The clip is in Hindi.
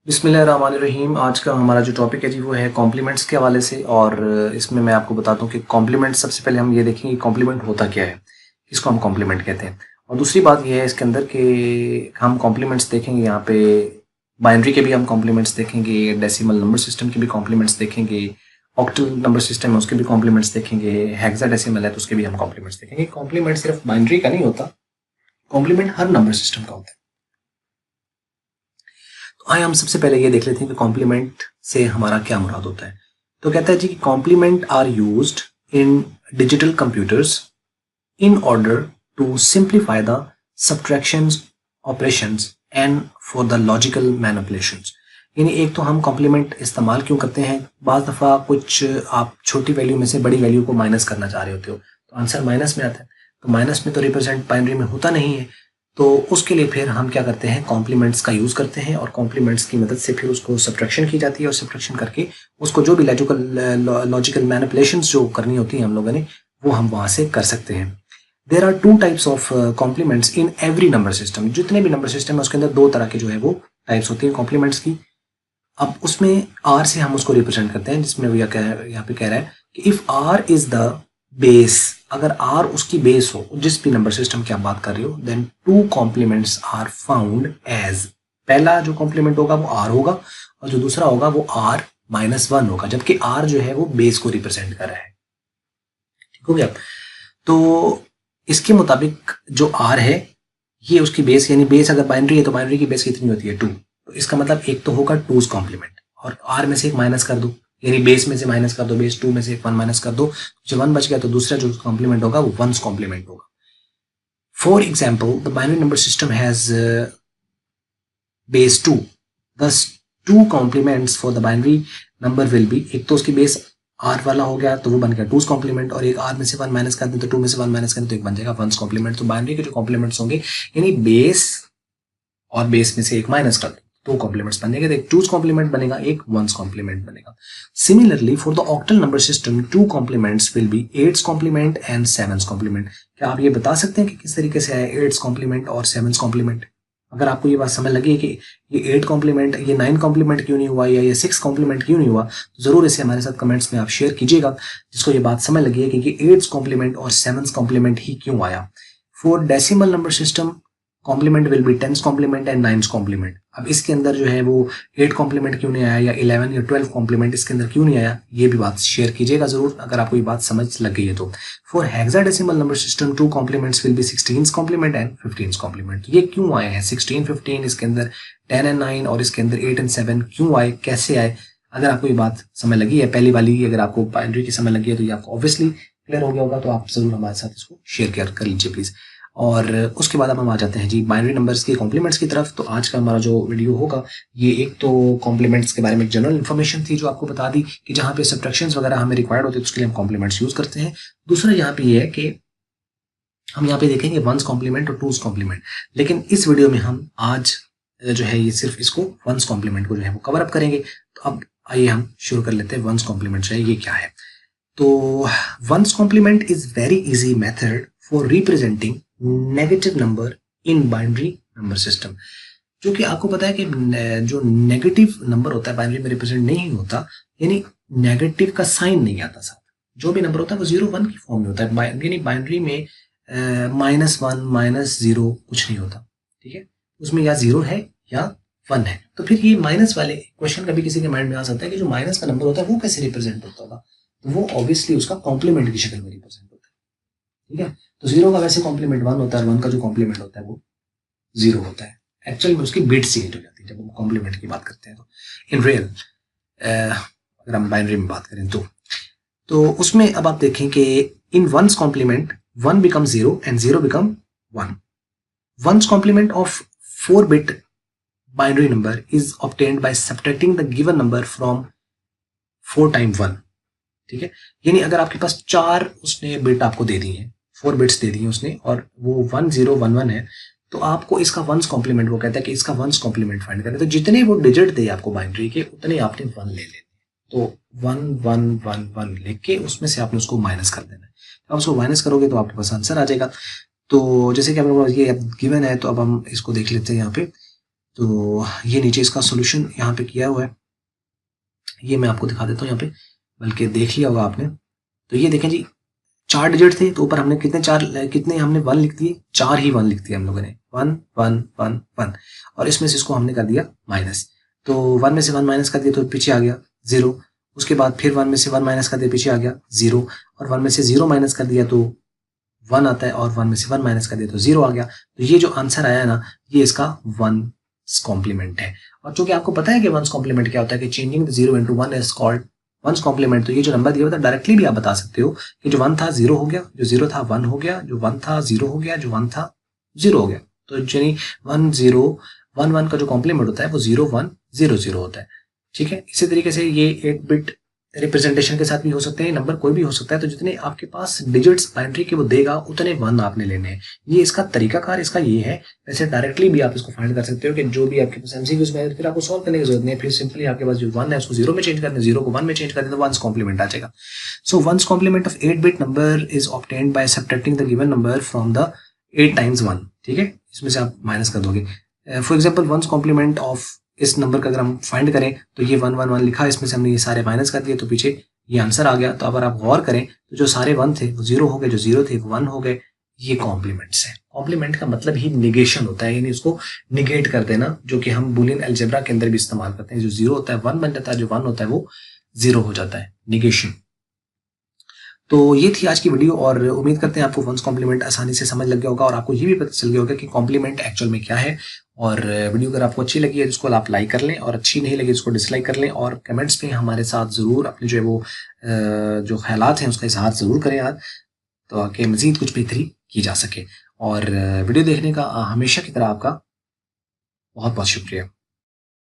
बिस्मिल्लाहिर्रहमानिर्रहीम। आज का हमारा जो टॉपिक है जी वो है कॉम्प्लीमेंट्स के हवाले से। और इसमें मैं आपको बताता हूँ कि कॉम्प्लीमेंट, सबसे पहले हम ये देखेंगे कॉम्प्लीमेंट होता क्या है, इसको हम कॉम्प्लीमेंट कहते हैं। और दूसरी बात ये है इसके अंदर कि हम कॉम्प्लीमेंट्स देखेंगे यहाँ पे, बाइनरी के भी हम कॉम्प्लीमेंट्स देखेंगे, डेसिमल नंबर सिस्टम के भी कॉम्प्लीमेंट्स देखेंगे, ऑक्टल नंबर सिस्टम है उसके भी कॉम्प्लीमेंट्स देखेंगे, हेक्साडेसिमल है तो उसके भी हम कॉम्प्लीमेंट्स देखेंगे। कॉम्प्लीमेंट सिर्फ बाइनरी का नहीं होता, कॉम्प्लीमेंट हर नंबर सिस्टम का होता है। तो आइए हम सबसे पहले ये देख लेते हैं कि कॉम्प्लीमेंट से हमारा क्या मुराद होता है। तो कहता है जी कि complement are used in digital computers in order to simplify the subtractions operations and for the logical manipulations. यानी एक तो हम कॉम्प्लीमेंट इस्तेमाल क्यों करते हैं, बाज़ दफ़ा कुछ आप छोटी वैल्यू में से बड़ी वैल्यू को माइनस करना चाह रहे होते हो तो आंसर माइनस में आता है, तो माइनस में तो रिप्रेजेंट बाइनरी में होता नहीं है, तो उसके लिए फिर हम क्या करते हैं, कॉम्प्लीमेंट्स का यूज़ करते हैं और कॉम्प्लीमेंट्स की मदद से फिर उसको सब्ट्रैक्शन की जाती है और सब्ट्रैक्शन करके उसको जो भी लॉजिकल मैनिपुलेशंस जो करनी होती हैं हम लोगों ने वो हम वहाँ से कर सकते हैं। There are two types of complements in every number system. जितने भी नंबर सिस्टम है उसके अंदर दो तरह के जो है वो टाइप्स होती हैं कॉम्प्लीमेंट्स की। अब उसमें आर से हम उसको रिप्रेजेंट करते हैं, जिसमें वो यहाँ पे कह रहा है कि if R is the base, अगर आर उसकी बेस हो, जिस भी नंबर सिस्टम की आप बात कर रहे हो, then two complements are found as, पहला जो कॉम्प्लीमेंट होगा वो आर होगा और जो दूसरा होगा वो आर -1 होगा, जबकि आर जो है वो बेस को रिप्रेजेंट कर रहा है। ठीक हो गया। तो इसके मुताबिक जो आर है ये उसकी बेस, यानी बेस अगर बाइनरी है तो बाइनरी की बेस कितनी होती है 2, तो इसका मतलब एक तो होगा 2's कॉम्प्लीमेंट और आर में से एक माइनस कर दो, यानी बेस में से माइनस कर दो, बेस 2 में से एक 1 माइनस कर दो, जो 1 बच गया तो दूसरा जो कॉम्प्लीमेंट होगा वो 1's कॉम्प्लीमेंट होगा। For example the binary number system has base 2, thus 2 complements for the binary number will be, एक तो उसकी बेस आर वाला हो गया तो वो बन गया 2's कॉम्प्लीमेंट, और एक आर में से 1 माइनस कर दें तो 2 में से 1 माइनस करें तो एक बन जाएगा 1's कॉम्प्लीमेंट। तो बाइनरी के जो कॉम्प्लीमेंट्स होंगे यानी बेस और बेस में से एक माइनस कर दो, 2 कॉम्प्लीमेंट्स बनेंगे, तो एक 2's कॉम्प्लीमेंट बनेगा, एक 1's कॉम्प्लीमेंट बनेगा। Similarly for the octal number system 2 complements will be 8's complement and 7's complement. क्या आप ये बता सकते हैं कि किस तरीके से है 8's कॉम्प्लीमेंट और 7's कॉम्प्लीमेंट? अगर आपको ये बात समझ लगी है कि ये 8 कॉम्प्लीमेंट, ये 9 कॉम्प्लीमेंट क्यों नहीं हुआ या ये 6 कॉम्प्लीमेंट क्यों नहीं हुआ, तो जरूर इसे हमारे साथ कमेंट्स में आप शेयर कीजिएगा जिसको ये बात समझ लगी है कि ये 8 कॉम्प्लीमेंट और 7 कॉम्प्लीमेंट ही क्यों आया। For decimal number system complement will be 10's complement and 9's complement. अब इसके अंदर जो है वो 8 कॉम्प्लीमेंट क्यों नहीं आया या 11 या 12 कॉम्प्लीमेंट इसके अंदर क्यों नहीं आया, ये भी बात शेयर कीजिएगा जरूर अगर आपको ये बात समझ लग गई है तो। For hexadecimal number system 2 complements will be 16's complement and 15's complement. ये क्यों आए हैं 16, 15, इसके अंदर 10 एंड 9 और इसके अंदर 8 एंड 7 क्यों आए, कैसे आए? अगर आपको ये बात समझ लगी है, पहली वाली अगर आपको बाइनरी की समझ लगी है तो ये आपको ऑब्वियसली क्लियर हो गया होगा, तो आप जरूर हमारे साथ इसको शेयर कर लीजिए प्लीज। और उसके बाद अब हम आ जाते हैं जी बाइनरी नंबर्स के कॉम्प्लीमेंट्स की तरफ। तो आज का हमारा जो वीडियो होगा ये एक तो कॉम्प्लीमेंट्स के बारे में जनरल इन्फॉर्मेशन थी जो आपको बता दी कि जहाँ पे सब्ट्रैक्शंस वगैरह हमें रिक्वायर्ड होते हैं तो उसके लिए हम कॉम्प्लीमेंट्स यूज करते हैं। दूसरा यहाँ पे ये है कि हम यहाँ पे देखेंगे 1's कॉम्प्लीमेंट और 2's कॉम्प्लीमेंट, लेकिन इस वीडियो में हम आज जो है ये सिर्फ इसको 1's कॉम्प्लीमेंट को जो है वो कवर अप करेंगे। तो अब आइए हम शुरू कर लेते हैं 1's कॉम्प्लीमेंट जो है ये क्या है। तो 1's complement is very easy method for representing negative number in binary number system. जो कि आपको पता है कि जो नेगेटिव नंबर होता है बाइनरी में रिप्रेजेंट नहीं होता, यानी नेगेटिव का साइन नहीं आता साथ, जो भी नंबर होता है वो 0, 1 की फॉर्म में होता है, यानी बाइनरी में -1 -0 कुछ नहीं होता। ठीक है, उसमें या 0 है या 1 है। तो फिर ये माइनस वाले क्वेश्चन कभी किसी के माइंड में आ सकता है कि जो माइनस का नंबर होता है वो कैसे रिप्रेजेंट होता होगा, तो वो ऑब्वियसली उसका कॉम्प्लीमेंट की शक्ल में रिप्रेजेंट होता है। ठीक है, तो 0 का वैसे कॉम्प्लीमेंट 1 होता है और 1 का जो कॉम्प्लीमेंट होता है वो 0 होता है। एक्चुअल में उसकी बिट चेंज हो जाती है जब हम कॉम्प्लीमेंट की बात करते हैं। तो इन रियल अगर हम बाइनरी में बात करें तो उसमें अब आप देखें कि इन 1's complement 1 becomes 0 and 0 become 1. 1's complement of 4-bit binary number is obtained by subtracting the given number from 4 times 1. ठीक है, यानी अगर आपके पास 4 उसने बिट आपको दे दी है, 4 बिट्स दे दी है उसने और वो 1 0 1 1 है, तो आपको इसका 1's कॉम्प्लीमेंट, वो कहता है कि इसका 1's कॉम्प्लीमेंट फाइंड करना है। तो जितने वो डिजिट दे आपको बाइनरी के उतने आपने 1 ले लेने, तो 1 1 1 1 लिख के उसमें से आपने उसको माइनस कर देना है। अब उसको माइनस करोगे तो आपके पास आंसर आ जाएगा। तो जैसे कि ये अब गिवन है तो अब हम इसको देख लेते हैं यहाँ पे तो ये नीचे इसका सोल्यूशन यहाँ पे किया हुआ है, ये मैं आपको दिखा देता हूँ यहाँ पे, बल्कि देख लिया होगा आपने। तो ये देखें जी, 4 डिजिट थे तो ऊपर हमने कितने हमने 1 लिख दिए, 4 ही 1 लिख दिए हम लोगों ने, 1 1 1 1, और इसमें से इसको हमने कर दिया माइनस। तो 1 में से 1 माइनस कर दिया तो पीछे आ गया 0, उसके बाद फिर 1 में से 1 माइनस कर दिया पीछे आ गया 0, और 1 में से 0 माइनस कर दिया तो 1 आता है, और 1 में से 1 माइनस कर दिया तो 0 आ गया। तो ये जो आंसर आया है ना, ये इसका 1's कॉम्प्लीमेंट है। और चूंकि आपको पता है कि 1's कॉम्प्लीमेंट क्या होता है, कि changing the 0 into 1 is called 1's complement, तो ये जो नंबर दिया हुआ था डायरेक्टली भी आप बता सकते हो कि जो 1 था 0 हो गया, जो 0 था 1 हो गया, जो 1 था 0 हो गया, जो 1 था 0 हो गया। तो यानी 1 0 1 1 का जो कॉम्प्लीमेंट होता है वो 0 1 0 0 होता है। ठीक है, इसी तरीके से ये 8 बिट रिप्रेजेंटेशन के साथ भी हो सकते हैं, नंबर कोई भी हो सकता है। तो जितने आपके पास डिजिट्स बाइनरी के वो देगा उतने 1 आपने लेने हैं। ये इसका तरीकाकार इसका ये है। वैसे डायरेक्टली भी आप इसको फाइंड कर सकते हो कि जो भी आपके पास एमसीक्यूज में, फिर आपको सॉल्व करने की जरूरत नहीं है, फिर सिंपली आपके पास जो 1 है उसको 0 में चेंज कर दें, 0 को 1 में चेंज कर दें, तो 1's कॉम्प्लीमेंट आ जाएगा। So 1's complement of 8 bit number is obtained by subtracting the given number from the 8 times 1। ठीक है, इसमें से आप माइनस कर दोगे। For example 1's complement of इस नंबर का अगर हम फाइंड करें तो ये 1 1 1 लिखा, इसमें से हमने ये सारे माइनस कर दिए तो पीछे ये आंसर आ गया। तो अगर आप गौर करें तो जो सारे 1 थे वो 0 हो गए, जो 0 थे वो 1 हो गए। ये कॉम्प्लीमेंट्स है। कॉम्प्लीमेंट का मतलब ही निगेशन होता है, यानी उसको निगेट कर देना, जो कि हम बुलियन अलजेब्रा के अंदर भी इस्तेमाल करते हैं। जो 0 होता है 1 बन जाता है, जो 1 होता है वो 0 हो जाता है, निगेशन। तो ये थी आज की वीडियो, और उम्मीद करते हैं आपको 1's कॉम्प्लीमेंट आसानी से समझ लग गया होगा और आपको ये भी पता चल गया होगा कि कॉम्प्लीमेंट एक्चुअल में क्या है। और वीडियो अगर आपको अच्छी लगी है तो उसको आप लाइक कर लें, और अच्छी नहीं लगी उसको डिसलाइक कर लें, और कमेंट्स में हमारे साथ ज़रूर अपने जो है वो जो ख्यालात हैं उसका इजहार ज़रूर करें यार, तो कि मज़ीद कुछ बेहतरी की जा सके। और वीडियो देखने का हमेशा की तरह आपका बहुत बहुत शुक्रिया।